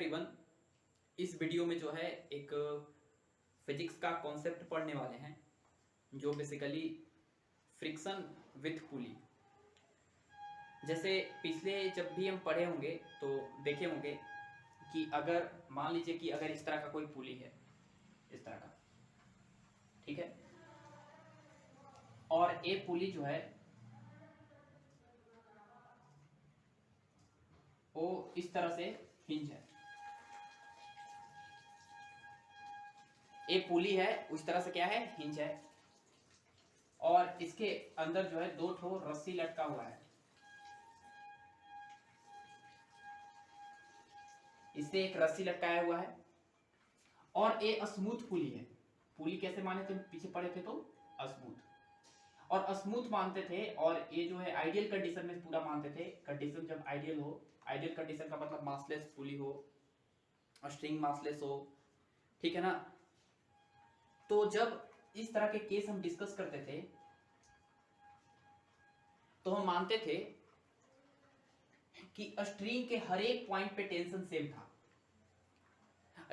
Everyone. इस video में जो है एक फिजिक्स का कॉन्सेप्ट पढ़ने वाले हैं जो बेसिकली फ्रिक्शन विथ पुली। जैसे पिछले जब भी हम पढ़े होंगे तो देखे होंगे कि अगर मान लीजिए कि अगर इस तरह का कोई पुली है, इस तरह का, ठीक है, और ये पुली जो है वो इस तरह से हिंज है, ये पुली है उस तरह से क्या है, हिंज है, और इसके अंदर जो है दो ठो रस्सी लटका हुआ है, इससे एक रस्सी लटकाया हुआ है, और ये स्मूथ पुली है। पुली कैसे माने थे, पीछे पढ़े थे तो स्मूथ, और स्मूथ मानते थे, और ये जो है आइडियल कंडीशन में पूरा मानते थे। कंडीशन जब आइडियल हो, आइडियल कंडीशन का मतलब मासलेस पुली हो और स्ट्रिंग मासलेस हो, ठीक है ना। तो जब इस तरह के केस हम डिस्कस करते थे तो हम मानते थे कि स्ट्रिंग के हर एक पॉइंट पे टेंशन सेम था।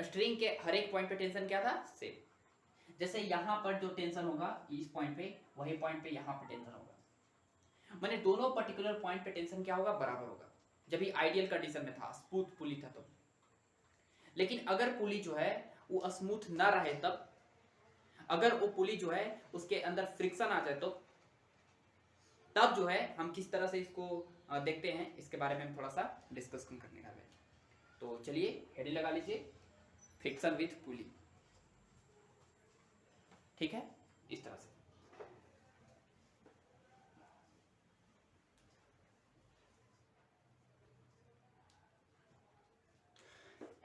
स्ट्रिंग के हर एक पॉइंट पे टेंशन क्या था, सेम। जैसे यहां पर जो टेंशन होगा इस पॉइंट पे, वही पॉइंट पे यहां पे टेंशन होगा, माने दोनों पर्टिकुलर पॉइंट पे टेंशन क्या होगा, बराबर होगा। जब ये आइडियल कंडीशन में था, स्मूथ पुली था तो। लेकिन अगर पुली जो है वो स्मूथ ना रहे, तब अगर वो पुली जो है उसके अंदर फ्रिक्शन आ जाए, तो तब जो है हम किस तरह से इसको देखते हैं, इसके बारे में हम थोड़ा सा डिस्कस करने वाले हैं। तो चलिए हेडिंग लगा लीजिए, फ्रिक्शन विथ पुली, ठीक है, इस तरह से।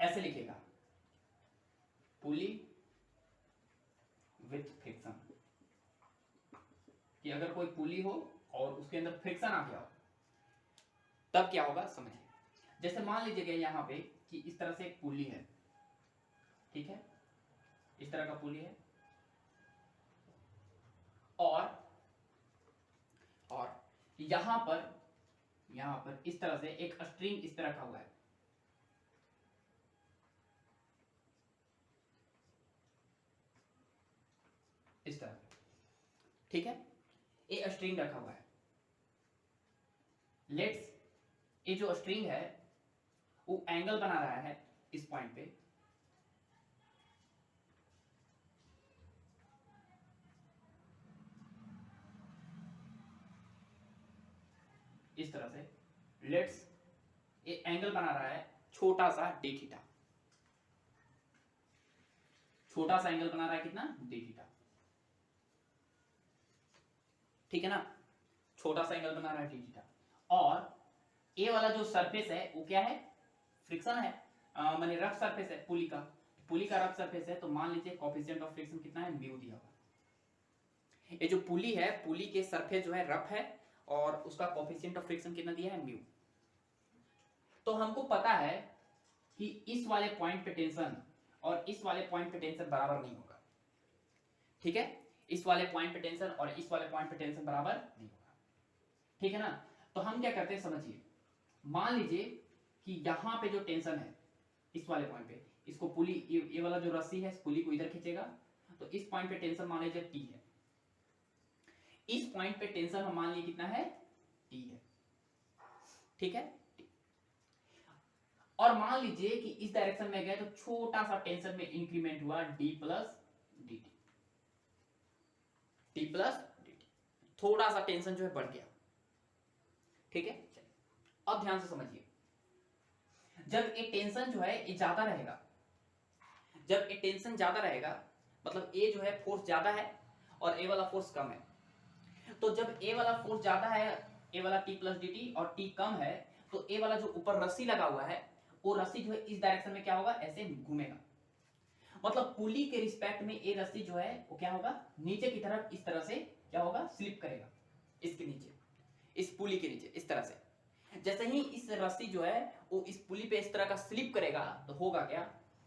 ऐसे लिखेगा, पुली विथ फ्रिक्शन, कि अगर कोई पुली हो और उसके अंदर फ्रिक्शन आ गया हो तब क्या होगा, समझिए। जैसे मान लीजिएगा यहाँ पे कि इस तरह से एक पुली है, ठीक है, इस तरह का पुली है, और यहां पर इस तरह से एक स्ट्रिंग इस तरह का हुआ है, इस तरह, ठीक है, ये स्ट्रिंग रखा हुआ है। लेट्स ये जो स्ट्रिंग है वो एंगल बना रहा है इस पॉइंट पे, इस तरह से। लेट्स ये एंगल बना रहा है छोटा सा डी थीटा, छोटा सा एंगल बना रहा है, कितना, डी थीटा, ठीक है ना, छोटा सा एंगल बना रहा है डी थीटा। और ये वाला जो सरफेस है वो क्या है, फ्रिक्शन है, माने रफ सरफेस है पुली का, पुली का रफ सरफेस है, तो मान लीजिए कोएफिशिएंट ऑफ फ्रिक्शन कितना है, म्यू दिया हुआ। ये जो पुली है, पुली के सरफेस जो है रफ है, और उसका कोएफिशिएंट ऑफ फ्रिक्शन कितना दिया है, म्यू। तो हमको पता है कि इस वाले पॉइंट पे टेंशन और इस वाले पॉइंट पे टेंशन बराबर नहीं होगा, ठीक है, इस वाले पॉइंट पे टेंशन और इस वाले पॉइंट पे टेंशन बराबर नहीं होगा, ठीक है ना। तो हम क्या करते हैं, समझिए, मान लीजिए कि यहां पे जो टेंशन है इस वाले पॉइंट पे, इसको पुली, ये वाला जो रस्सी है इस पुली को इधर खींचेगा, तो इस पॉइंट पे टेंशन मान लीजिए टी है, इस पॉइंट पे टेंशन हम मान लीजिए कितना है, टी है, ठीक है। और मान लीजिए कि इस डायरेक्शन में गए तो छोटा सा टेंशन में इंक्रीमेंट हुआ, D plus D T, T plus D T, थोड़ा सा टेंशन जो है बढ़ गया, ठीक है। अब ध्यान से समझिए, जब ये टेंशन जो है ये ज्यादा रहेगा, जब ये टेंशन ज्यादा रहेगा मतलब ए जो है फोर्स ज्यादा है और ए वाला फोर्स कम है, तो जब ए वाला फोर्स ज्यादा है, ए वाला टी प्लस डी टी, और टी कम है, तो ए वाला जो ऊपर रस्सी लगा हुआ है वो रस्सी जो है इस डायरेक्शन में क्या होगा, ऐसे घूमेगा, मतलब पुली के रिस्पेक्ट में ये रस्सी जो है वो क्या होगा, नीचे की तरफ इस तरह से क्या होगा, स्लिप करेगा, इसके नीचे, इस पुली के नीचे इस तरह से। जैसे ही इस रस्सी जो है वो इस पुली पे इस तरह का स्लिप करेगा, तो होगा क्या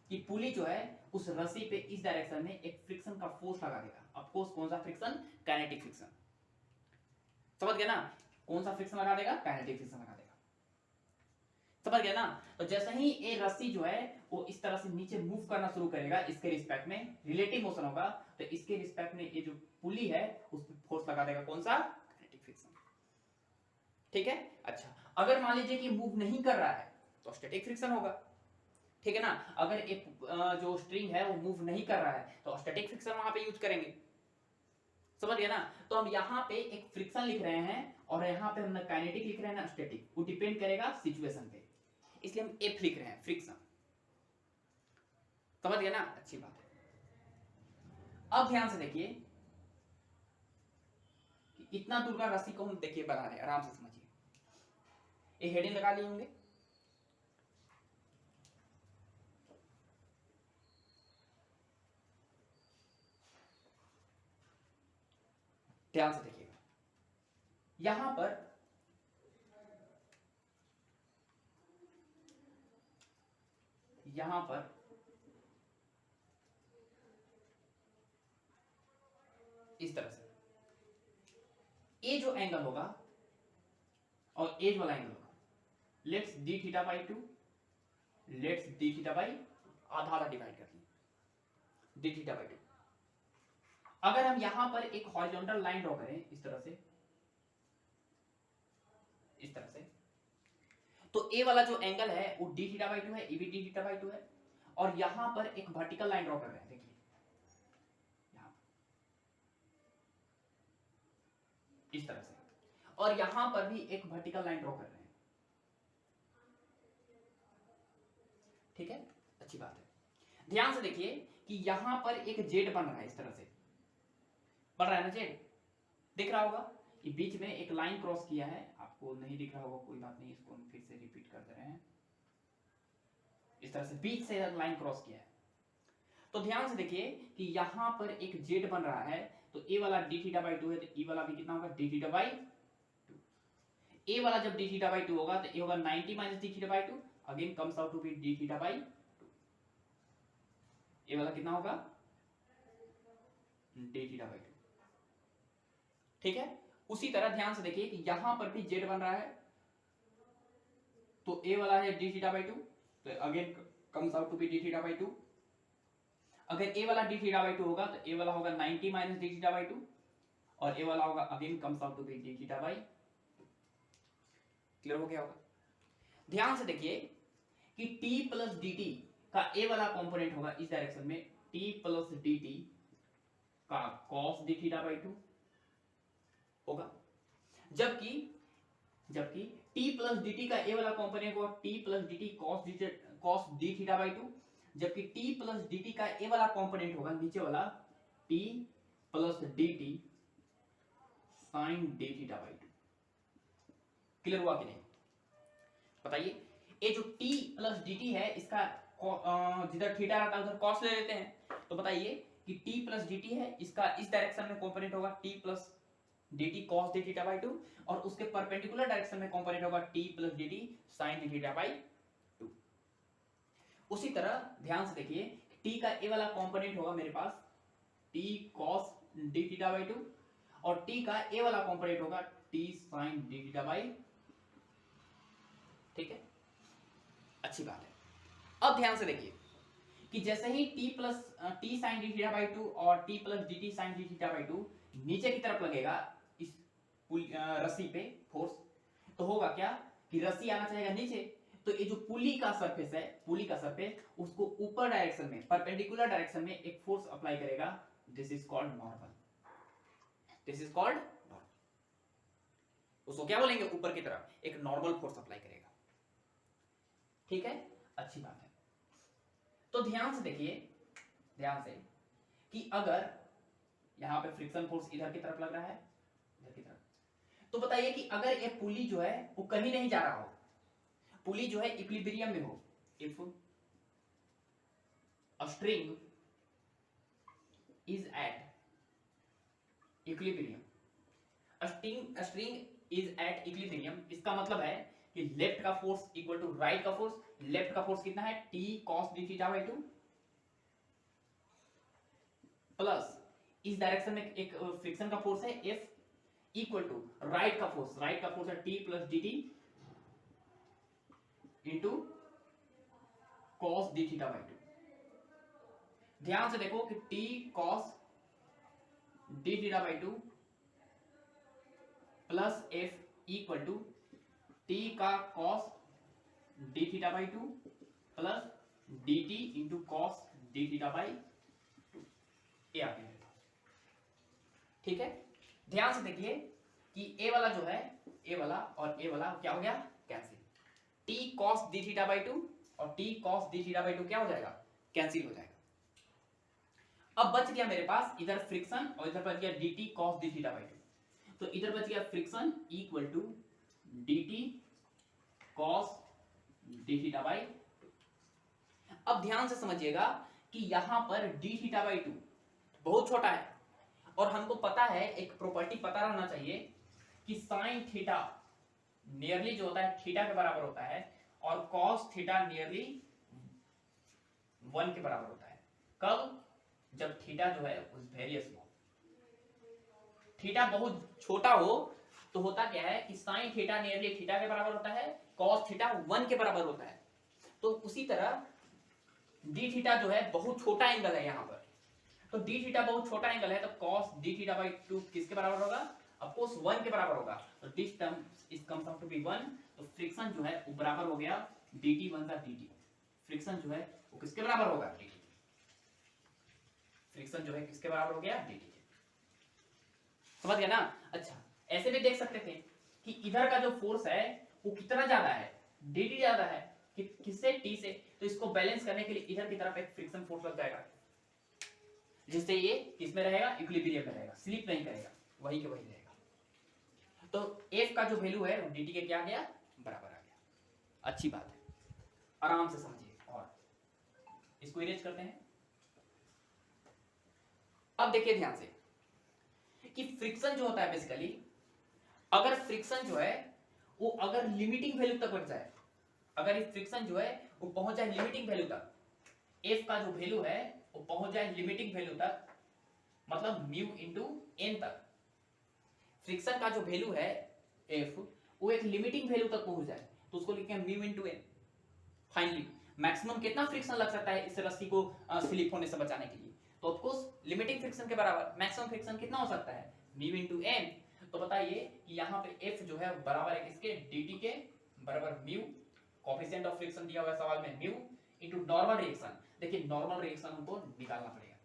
कि पुली जो है उस रस्सी पे इस डायरेक्शन में एक फ्रिक्शन का फोर्स लगा देगा। ऑफ कोर्स कौन सा फ्रिक्शन, काइनेटिक फ्रिक्शन, समझ गए ना, कौन सा फ्रिक्शन लगा देगा, काइनेटिक फ्रिक्शन लगा देगा, समझ गया ना। तो जैसे ही ये रस्सी जो है वो इस तरह से नीचे मूव करना शुरू करेगा, इसके रिस्पेक्ट में रिलेटिव मोशन होगा, तो इसके रिस्पेक्ट में ये जो पुली है उस पर फोर्स लगा देगा, कौन सा, काइनेटिक फ्रिक्शन। ठीक है। अच्छा, अगर मान लीजिए कि मूव नहीं कर रहा है तो स्टैटिक फ्रिक्शन होगा। ठीक है ना। अगर एक जो स्ट्रिंग है वो मूव नहीं कर रहा है तो स्टैटिक फ्रिक्शन वहां पे यूज करेंगे। समझ गया ना। तो हम यहाँ पे एक फ्रिक्शन लिख रहे हैं और यहाँ पे हम ना काइनेटिक लिख रहे हैं ना स्टैटिक, वो डिपेंड करेगा सिचुएशन पे, इसलिए हम एफ लिख रहे हैं, फ्रिक्शन। समझ गया ना, अच्छी बात है। अब ध्यान से देखिए कि इतना दूर का रस्सी को हम देखिए बना रहे हैं, आराम से समझिए। ये हेडिंग लगा लिए होंगे, ध्यान से देखिएगा। यहां पर इस तरह से ये जो एंगल होगा और एज वाला एंगल होगा, let's D theta by 2, let's D theta by आधा आधा डिवाइड कर ली, डी थीटा बाई 2। अगर हम यहां पर एक हॉरिजॉन्टल लाइन ड्रॉ करें इस तरह से, इस तरह से, तो ए वाला जो एंगल है वो डी थीटा बाई 2 है, ये भी डी थीटा बाई 2 है, और यहां पर एक वर्टिकल लाइन ड्रॉ कर रहे हैं, देखिए यहां इस तरह से, और यहां पर भी एक वर्टिकल लाइन ड्रॉ कर रहे हैं। ठीक है, अच्छी बात है। ध्यान से देखिए कि यहां पर एक जेड बन रहा है, इस तरह से बन रहा है ना जेड, दिख रहा होगा। ये बीच में एक लाइन क्रॉस किया है, आपको नहीं दिख रहा होगा कोई बात नहीं, इसको हम फिर से रिपीट कर दे रहे हैं। इस तरह से बीच से लाइन क्रॉस किया है। तो ध्यान से देखिए कि यहां पर एक जेड बन रहा है, तो ए वाला डी थीटा बाई 2 है, तो ई वाला भी कितना होगा, डी थीटा बाई 2। ए वाला जब डी थीटा बाई 2 होगा तो ए होगा 90 minus d theta by 2, again comes out to be d theta by 2। A वाला कितना होगा, डी थीटा बाई 2। ठीक है। उसी तरह ध्यान से देखिए कि यहां पर भी जेड बन रहा है, तो ए वाला है डी थीटा बाई 2, तो again comes out to be d theta by 2। अगर ए वाला डी थीटा बाई 2 होगा तो ए वाला होगा 90 माइनस डी थीटा बाई 2, और ए वाला होगा again comes out to be d theta by 2। Clear हो गया होगा। ध्यान से देखिए कि t प्लस डी टी का ए वाला कंपोनेंट होगा इस डायरेक्शन में, t प्लस डी टी का cos डी थीटा बाई 2 होगा, जबकि t प्लस डी टी का ए वाला कंपोनेंट होगा t plus D T cos D theta by 2, जबकि t प्लस डी टी का ए वाला कंपोनेंट होगा नीचे वाला t plus D t sine d theta by 2। Clear हुआ कि नहीं, बताइए। ये जो t प्लस डी टी है, इसका जिधर थीटा रहता है उधर कॉस ले लेते हैं, तो बताइए कि t प्लस डी टी है, इसका इस डायरेक्शन में कंपोनेंट होगा t plus D t cos D theta by 2, और उसके परपेंडिकुलर डायरेक्शन में कंपोनेंट होगा t plus D t sine d theta by 2। उसी तरह ध्यान से देखिए t का ए वाला कंपोनेंट होगा मेरे पास t cos D theta by 2, और t का ए वाला कंपोनेंट होगा t sin d theta by. ठीक है, अच्छी बात है। अब ध्यान से देखिए कि जैसे ही t sin d theta by 2 और t plus D t sine d theta by 2 नीचे की तरफ लगेगा इस रस्सी पे फोर्स, तो होगा क्या कि रस्सी आना चाहेगा नीचे, तो ये जो पुली का सरफेस है, पुली का सरफेस उसको ऊपर डायरेक्शन में, परपेंडिकुलर डायरेक्शन में एक फोर्स अप्लाई करेगा, this is called normal, this is called normal. उसको क्या बोलेंगे, ऊपर की तरफ एक नॉर्मल फोर्स अप्लाई करेगा। ठीक है, अच्छी बात है। तो ध्यान से देखिए, ध्यान से कि अगर यहां पे फ्रिक्शन फोर्स इधर की तरफ लग रहा है, इधर की तरफ, तो बताइए कि अगर ये पुली जो है वो कहीं नहीं जा रहा हो, पुली जो है इक्विलिब्रियम में हो, if a string is at equilibrium, a string is at equilibrium, इसका मतलब है कि लेफ्ट का फोर्स इक्वल टू राइट का फोर्स। लेफ्ट का फोर्स कितना है, t cos D theta by 2, plus इस डायरेक्शन में एक फ्रिक्शन का फोर्स है F, इक्वल टू राइट का फोर्स है t plus D T into cos D theta by 2। ध्यान से देखो कि T cos D theta by 2 plus F equal to T का cos D theta by 2 plus D T into cos D theta by 2। ये आ गया मेरे पास। ठीक है, ध्यान से देखिए कि ए वाला जो है, ए वाला और ए वाला क्या हो गया, cancel. T cos D theta by 2 और T cos D theta by 2 क्या हो जाएगा, कैंसिल हो जाएगा। अब बच गया मेरे पास इधर फ्रिक्शन और इधर बच गया d t cos D theta by 2। तो इधर बच गया friction equal to d t cos D theta by 2। अब ध्यान से समझिएगा कि यहां पर डी थीटा बाई 2 बहुत छोटा है और हमको पता है, एक प्रॉपर्टी पता रहना चाहिए कि साइन थीटा नियरली जो होता है थीटा के बराबर होता है और कॉस थीटा नियरली 1 के बराबर होता है। कब, जब थीटा जो है उस वेरी स्मॉल, थीटा बहुत छोटा हो तो होता क्या है कि साइन थीटा नियरली थीटा के बराबर होता है, कॉस थीटा 1 के बराबर होता है। तो उसी तरह डी थीटा जो है बहुत छोटा एंगल है यहाँ पर, तो डी थीटा बहुत छोटा एंगल है, तो कॉस डी थीटा बाई 2 किसके बराबर होगा, ऑफ कोर्स 1 के बराबर होगा। तो this term is comes out to be 1। तो फ्रिक्शन जो है वो बराबर हो गया dt बनता dt। फ्रिक्शन जो है वो किसके बराबर होगा, dt। फ्रिक्शन जो है किसके बराबर हो गया, dt। समझ गया ना। अच्छा, ऐसे भी देख सकते थे कि इधर का जो फोर्स है वो कितना ज्यादा है, dt ज्यादा है किससे, t से। तो इसको बैलेंस करने के लिए इधर की तरफ एक फ्रिक्शन फोर्स लग जाएगा, जिससे ये किसमें रहेगा, इक्विलिब्रियम में रहेगा, स्लिप नहीं करेगा, वही के वही रहेगा। तो f का जो वैल्यू है वो dt के क्या आ गया, बराबर आ गया। अच्छी बात है, आराम से समझिए। और इसको इरेज करते हैं। अब देखिए ध्यान से कि फ्रिक्शन जो होता है बेसिकली, अगर फ्रिक्शन जो है वो अगर लिमिटिंग वैल्यू तक बढ़ जाए, अगर ये फ्रिक्शन जो है वो पहुंच जाए लिमिटिंग वैल्यू तक, f का जो वैल्यू है वो पहुंच जाए लिमिटिंग वैल्यू तक, मतलब म्यू इंटू एन तक। फ्रिक्शन का जो वैल्यू है f वो एक लिमिटिंग वैल्यू तक पहुंच जाए तो उसको लिखते हैं mu into N. Finally maximum कितना फ्रिक्शन लग सकता है इस रस्सी को स्लिप होने से बचाने के लिए, तो ऑफ कोर्स लिमिटिंग फ्रिक्शन के बराबर मैक्सिमम फ्रिक्शन कितना हो सकता है, म्यू इंटू एन। तो बताइए कि यहाँ पे f जो है बराबर है किसके, dt के बराबर म्यू, कोएफिशिएंट ऑफ फ्रिक्शन दिया हुआ है सवाल में म्यू, इंटू नॉर्मल रिएक्शन। देखिए नॉर्मल रिएक्शन हमको निकालना पड़ेगा,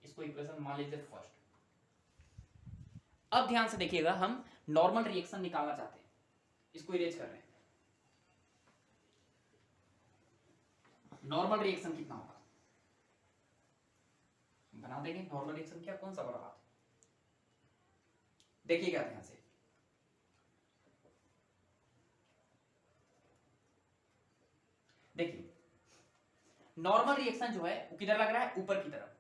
इसको इक्वेशन मान लीजिए फर्स्ट। अब ध्यान से देखिएगा, हम नॉर्मल रिएक्शन निकालना चाहते हैं, इसको इरेज कर रहे हैं। नॉर्मल रिएक्शन कितना होगा, बना देंगे नॉर्मल रिएक्शन, क्या कौन सा बड़ा बात। देखिएगा ध्यान से, देखिए नॉर्मल रिएक्शन जो है वो किधर लग रहा है, ऊपर की तरफ।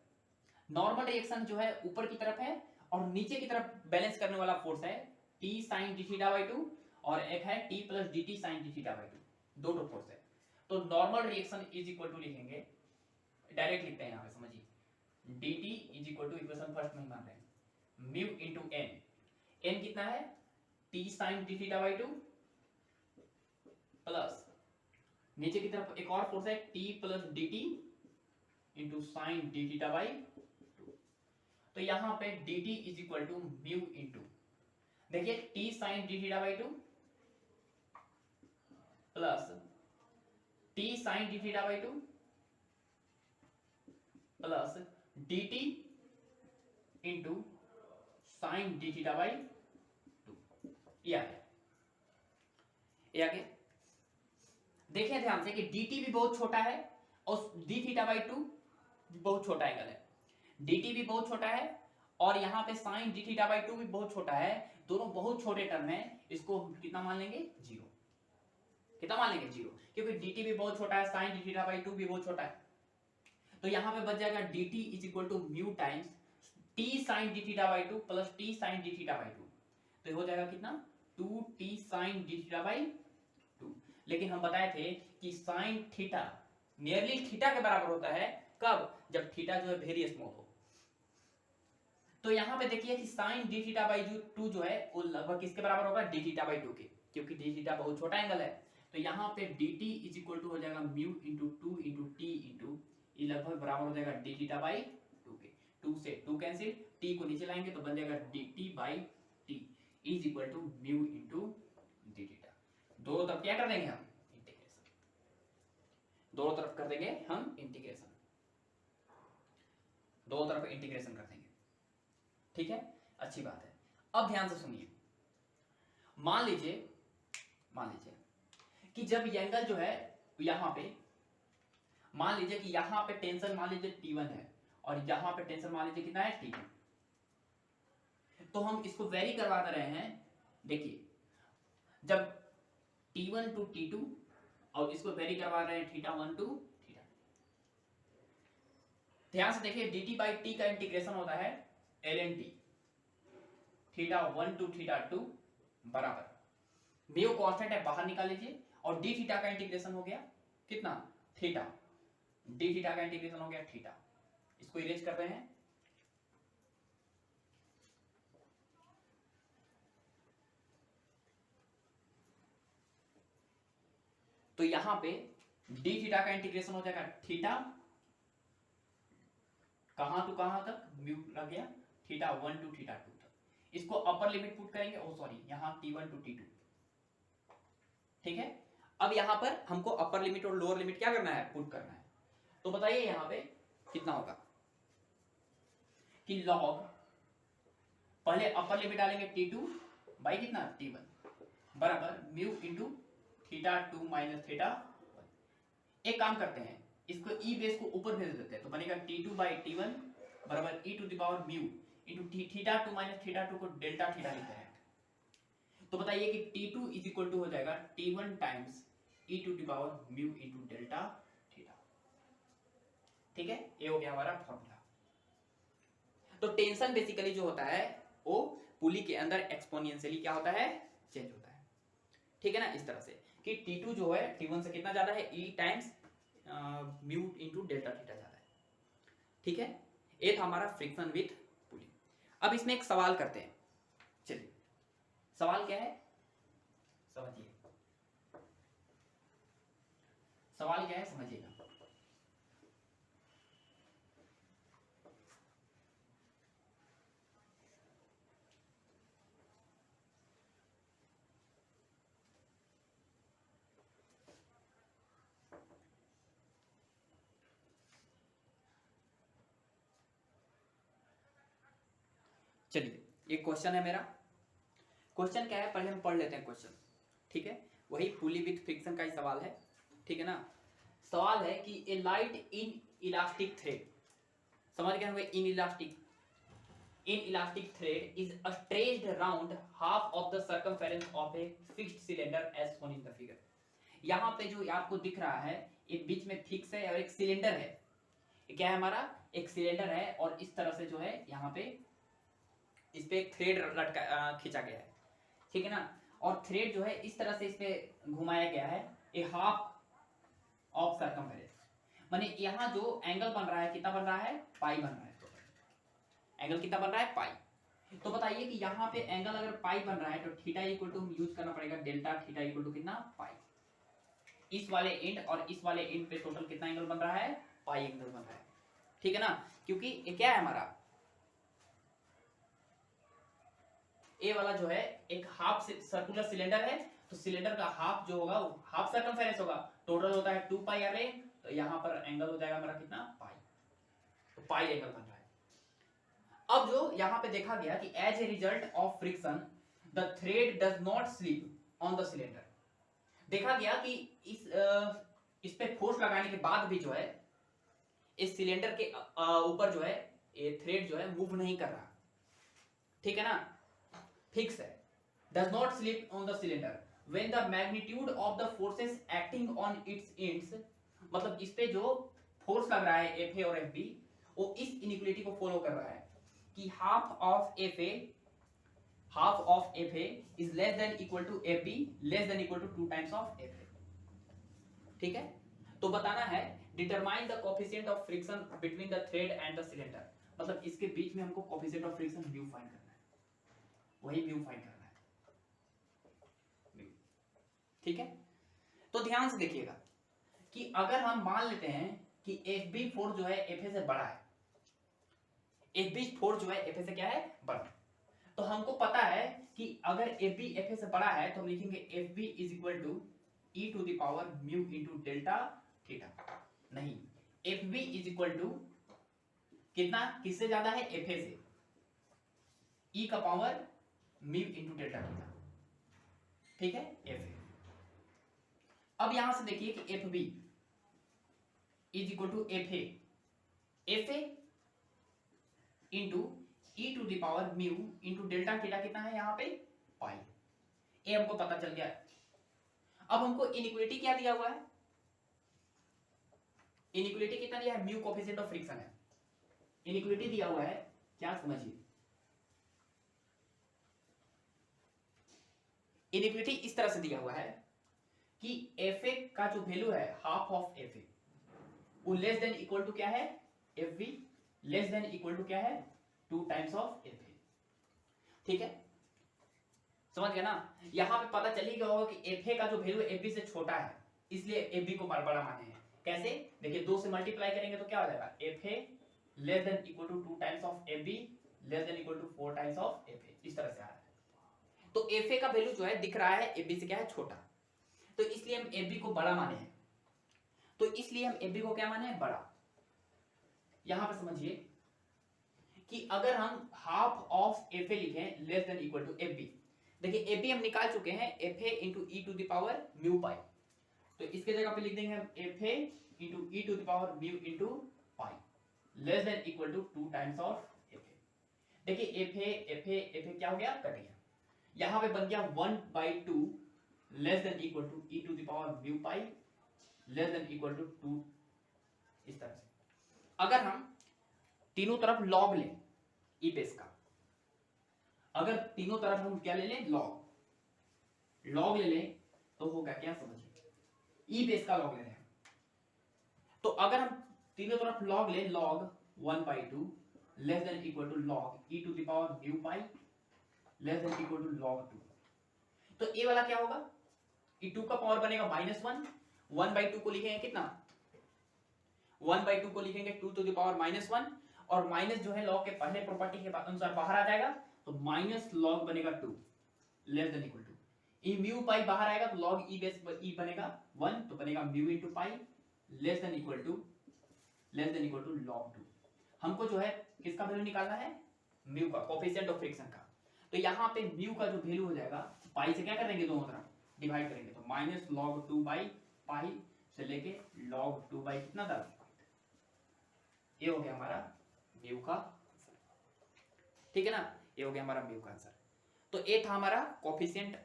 नॉर्मल रिएक्शन जो है ऊपर की तरफ है और नीचे की तरफ बैलेंस करने वाला फोर्स है t sin d theta by 2 और एक है t plus dt sin d theta by 2, दो फोर्स है। तो normal reaction is equal to लिखेंगे, डायरेक्ट लिखते हैं यहाँ पे, समझिए dt is equal to, equation first में मान रहे हैं, म्यू इंटू n। n कितना है, t sin d theta by 2 plus नीचे की तरफ एक और फोर्स है t plus dt into sine d theta by 2। तो यहां पे dt is equal to mu into, देखिए t sine d theta by 2 plus t sine d theta by 2 plus dt into sine d theta by 2। ये आ गया। देखिए ध्यान से कि dt भी बहुत छोटा है और d थीटा बाई 2 बहुत छोटा एंगल है, dt भी बहुत छोटा है और यहाँ पे साइन d थीटा बाई 2 भी बहुत छोटा है, दोनों बहुत छोटे टर्म है। इसको कितना मान लेंगे, जीरो। कितना मान लेंगे, जीरो, क्योंकि dt भी बहुत छोटा है, साइन d थीटा बाई 2 भी बहुत छोटा है। तो यहाँ पे बच जाएगा dt is equal to mu times t sine d theta by 2 plus t sine d theta by 2। तो ये हो जाएगा कितना, 2t sign d theta by 2। लेकिन हम बताए थे कि साइन थीटा नियरली थीटा के बराबर होता है, कब, जब थीटा जो है वेरी स्मॉल हो। तो यहाँ पे देखिए कि साइन d थीटा बाई 2 जो है वो लगभग किसके बराबर होगा, d थीटा बाई 2 के, क्योंकि d थीटा बहुत छोटा एंगल है। तो यहाँ पे dt इज इक्वल टू हो जाएगा mu into 2 into T into ये लगभग बराबर हो जाएगा डी थीटा बाई 2 के। 2 से 2 कैंसिल, t को नीचे लाएंगे तो बन जाएगा dt by T is equal to mu into d theta. दोनों तरफ क्या कर देंगे हम इंटीग्रेशन, दोनों तरफ कर देंगे हम इंटीग्रेशन, दोनों तरफ इंटीग्रेशन कर देंगे। ठीक है, अच्छी बात है। अब ध्यान से सुनिए, मान लीजिए कि जब ये एंगल जो है यहां पे, मान लीजिए कि यहां पे टेंशन मान लीजिए T1 है और यहां पे टेंशन मान लीजिए कितना है T2, तो हम इसको वेरी करवा रहे हैं। देखिए जब T1 टू T2 और इसको वेरी करवा रहे हैं θ1 टू θ। ध्यान से देखिए dt बाई टी का इंटीग्रेशन होता है ln t, θ1 टू θ2 बराबर म्यू कांस्टेंट है बाहर निकाल लीजिए और डी थीटा का इंटीग्रेशन हो गया कितना थीटा, डी थीटा का इंटीग्रेशन हो गया थीटा। इसको इरेज कर रहे हैं, तो यहां पे डी थीटा का इंटीग्रेशन हो जाएगा थीटा कहां टू कहां तक, म्यू लग गया θ1 टू θ2 तक। इसको अपर लिमिट पुट करेंगे, ओ सॉरी यहां T1 टू T2। ठीक है, अब यहां पर हमको अपर लिमिट और लोअर लिमिट क्या करना है, पुट करना है। तो बताइए यहां पे कितना होगा कि लॉग, पहले अपर लिमिट डालेंगे T2 बाई कितना T1 बराबर म्यू इंटू θ2 माइनस θ1। एक काम करते हैं, इसको ई बेस को ऊपर भेज देते हैं, तो बनेगा T2 बाई T1 बराबर e to the power mu into θ2 minus θ2 को डेल्टा थीटा लिखते हैं। तो बताइए कि T2 इज इक्वल टू हो जाएगा T1 times e to the power mu into delta theta. ठीक है, ये हो गया हमारा फॉर्मूला। तो टेंशन बेसिकली जो होता है वो पुली के अंदर एक्सपोनेंशियली क्या होता है, चेंज होता है। ठीक है ना, इस तरह से कि T2 जो है T1 से कितना ज्यादा है, E times mu into delta theta ज्यादा है। ठीक है, ये था हमारा फ्रिक्शन विथ पुली। अब इसमें एक सवाल करते हैं, चलिए सवाल क्या है समझिए, सवाल क्या है समझिएगा। चलिए एक क्वेश्चन है मेरा, क्वेश्चन क्या है पहले हम पढ़ लेते हैं क्वेश्चन। ठीक है, वही पुली विथ फ्रिक्शन का ही सवाल है। ठीक है ना, सवाल है कि a light inelastic thread, समझ गए होंगे inelastic thread is stretched around half of the circumference of a fixed cylinder as shown in the figure. यहाँ पे जो आपको दिख रहा है ये बीच में फिक्स है और एक सिलेंडर है, ये क्या है हमारा एक सिलेंडर है और इस तरह से जो है यहाँ पे इस पे एक थ्रेड लटका खींचा गया है। ठीक है ना, और थ्रेड जो है इस तरह से इस पे घुमाया गया है, ए हाफ ऑफ सर्कमफेरेंस, माने यहाँ जो एंगल बन रहा है कितना बन रहा है, पाई बन रहा है। तो एंगल कितना बन रहा है, पाई। तो बताइए कि यहाँ पे एंगल अगर पाई बन रहा है तो थीटा इक्वल टू यूज करना पड़ेगा डेल्टा थीटा इक्वल टू कितना, पाई। इस वाले एंड और इस वाले एंड पे टोटल कितना एंगल बन रहा है, पाई एंगल बन रहा है। ठीक है ना, क्योंकि ये क्या है हमारा ए वाला जो है एक हाफ सर्कुलर सिलेंडर है, तो सिलेंडर का हाफ जो होगा वो हाफ सर्कमफेरेंस होगा, टोटल होता है 2 पाई आर ए, तो यहाँ पर एंगल हो जाएगा हमारा कितना, पाई। तो पाई एंगल बन रहा है। अब जो यहाँ पे देखा गया कि as a result of friction the thread does not slip on the cylinder, देखा गया कि इस पे फोर्स लगाने के बाद भी जो है इस सिलेंडर के ऊपर जो है ये थ्रेड जो है मूव नहीं कर रहा। ठीक है ना, फिक्स है, does not slip on the cylinder when the magnitude of the forces acting on its ends, मतलब इस पे जो फोर्स लग रहा है Fa और Fb वो इस इनइक्वालिटी को फॉलो कर रहा है कि half of Fa is less than equal to Fb less than equal to 2 times of Fa। ठीक है, तो बताना है determine the coefficient of friction between the thread and the cylinder, मतलब इसके बीच में हमको coefficient of friction mu find करना है, वही mu फाइंड करना है। ठीक है, तो ध्यान से देखिएगा कि अगर हम मान लेते हैं कि FB4 जो है FA से बड़ा है, FB4 जो है FA से क्या है, बड़ा। तो हमको पता है कि अगर FB FA से बड़ा है तो हम लिखेंगे FB is equal to e to the power mu into delta theta. नहीं, FB इज इक्वल टू कितना, किससे ज्यादा है, FA से, e का power mu into delta theta. ठीक है, FA। अब यहां से देखिए कि FB is equal to FA into e to the power mu into delta theta कितना है यहाँ पे, पाई। ये हमको पता चल गया। अब हमको इनइक्वालिटी क्या दिया हुआ है, इनइक्वालिटी कितना दिया है, म्यू कोएफिशिएंट ऑफ फ्रिक्शन है। इनइक्वालिटी दिया हुआ है क्या, समझिए। इनइक्वालिटी इस तरह से दिया हुआ है कि FA का जो वैल्यू है हाफ ऑफ FA वो लेस देन इक्वल टू क्या है, FB less than equal to क्या है, 2 टाइम्स ऑफ FA। ठीक है, समझ गया ना। यहां पे पता चल ही गया होगा कि FA का जो वैल्यू FB से छोटा है, इसलिए FB को बड़ा माने हैं। कैसे, देखिए 2 से मल्टीप्लाई करेंगे तो क्या हो जाएगा, FA less than equal to 2 times of FB less than equal to 4 times of FA। इस तरह से आ रहा है। तो FA का वैल्यू जो है दिख रहा है FB से क्या है, छोटा, तो इसलिए हम FB को बड़ा माने हैं। तो इसलिए हम FB को क्या माने हैं, बड़ा। यहां पे समझिए कि अगर हम हाफ ऑफ FA लिखें less than equal to FB, देखिए FB हम निकाल चुके हैं, FA into E to the power mu pi, तो इसके जगह पे लिख देंगे हम FA into E to the power mu into pi less than equal to 2 times of FA। देखिए FA क्या हो गया, कट गया। यहां पे बन गया 1/2 less than equal to e to the power mu pi less than equal to 2। इस तरह से अगर हम तीनों तरफ लॉग लें ई बेस का, अगर तीनों तरफ हम क्या ले लें, लॉग ले लें, तो होगा क्या, समझिए, ई बेस का लॉग ले रहे हैं। तो अगर हम तीनों तरफ लॉग लें, log 1/2 less than equal to log e to the power mu pi less than equal to log 2, तो ये वाला क्या होगा, ई 2 का पावर बनेगा -1, 1/2 को लिखेंगे कितना, 1/2 को लिखेंगे 2 टू द पावर -1, और माइनस जो है लॉग के पहले प्रॉपर्टी के अनुसार बाहर आ जाएगा, तो माइनस लॉग बनेगा 2 less than equal to E mu pi बाहर आएगा, तो लॉग ई बेस ई बनेगा 1, तो बनेगा mu into pi less than equal to log 2। हमको जो है किसका वैल्यू निकालना है, म्यू का, कोएफिशिएंट ऑफ फ्रिक्शन का। तो यहाँ पे म्यू का जो वैल्यू हो जाएगा, पाई से क्या करेंगे, दोनों तरफ डिवाइड करेंगे, तो माइनस लॉग 2 बाई पाई से लेके लॉग 2 बाई कितना था, ये हो गया हमारा म्यू का आंसर। ठीक है ना, ये हो गया हमारा म्यू का आंसर। तो ये था हमारा कोएफिशिएंट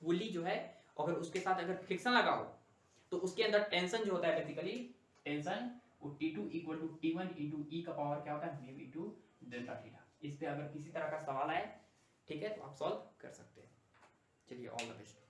पुली जो है, अगर उसके साथ अगर फ्रिक्शन लगा हो तो उसके अंदर टेंशन जो होता है, बेसिकली टेंशन वो T2 equal to T1 into ई का पावर क्या होता है, म्यू इंटू डेल्टा थीटा। इस पे अगर किसी तरह का सवाल आए, ठीक है, तो आप सॉल्व कर सकते हैं। चलिए, ऑल द बेस्ट।